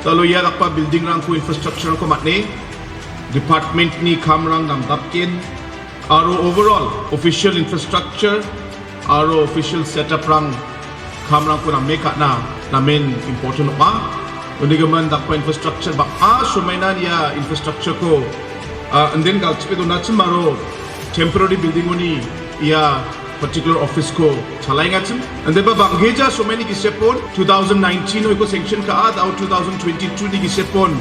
Talo ya dakpa building rang ko infrastructure ko matne department ni kamrang nam dapkin aro overall official infrastructure aro official setup rang kamrang ko nam meka na main important pa unigaman dakpa infrastructure ba shumainan ya infrastructure ko and then galchpe do nachin maro temporary building oni ya particular office ko chalaing achim and then ba bangheja so many gisepon 2019 ko sanction ka ad out 2022 ni gisepon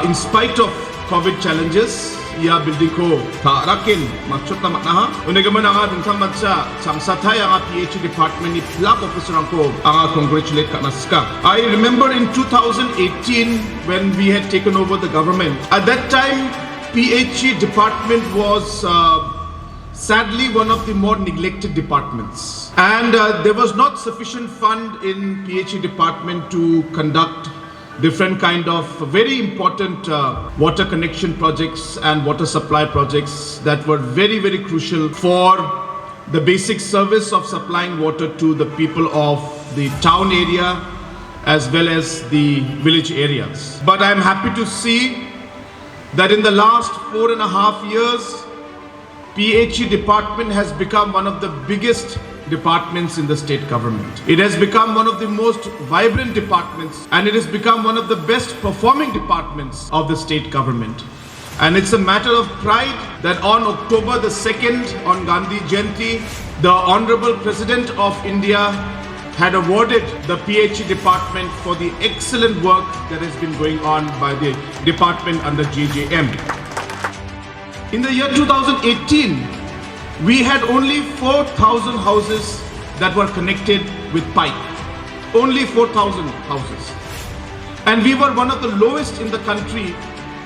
in spite of covid challenges ya building ko tarakin machot na maknaha unigaman anga dingthang matsa samsathai anga PHE Department ni plug officer ko anga congratulate ka naska. I remember in 2018 when we had taken over the government, at that time PHE Department was sadly one of the more neglected departments, and there was not sufficient fund in PHE Department to conduct different kind of very important water connection projects and water supply projects that were very, very crucial for the basic service of supplying water to the people of the town area as well as the village areas. But I am happy to see that in the last 4.5 years, PHE Department has become one of the biggest departments in the state government. It has become one of the most vibrant departments, and it has become one of the best performing departments of the state government. And it's a matter of pride that on October the 2nd, on Gandhi Jayanti, the Honorable President of India had awarded the PHE Department for the excellent work that has been going on by the department under JJM. In the year 2018, we had only 4,000 houses that were connected with pipe. Only 4,000 houses. And we were one of the lowest in the country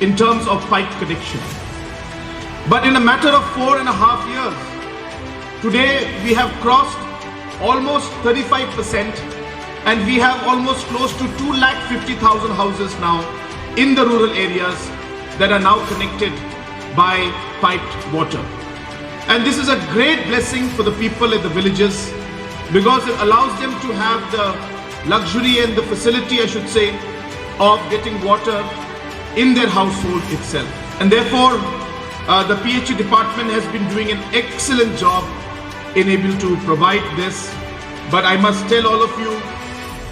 in terms of pipe connection. But in a matter of 4.5 years, today we have crossed almost 35%, and we have almost close to 250,000 houses now in the rural areas that are now connected by piped water. And this is a great blessing for the people in the villages, because it allows them to have the luxury and the facility, I should say, of getting water in their household itself. And therefore, the PHE Department has been doing an excellent job in able to provide this. But I must tell all of you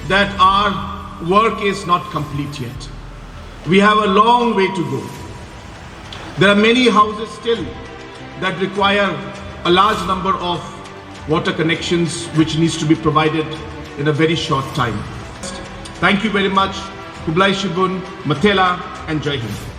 that our work is not complete yet. We have a long way to go. There are many houses still that require a large number of water connections which needs to be provided in a very short time. Thank you very much. Kublai Shibun, Mathela, and Jai Hind.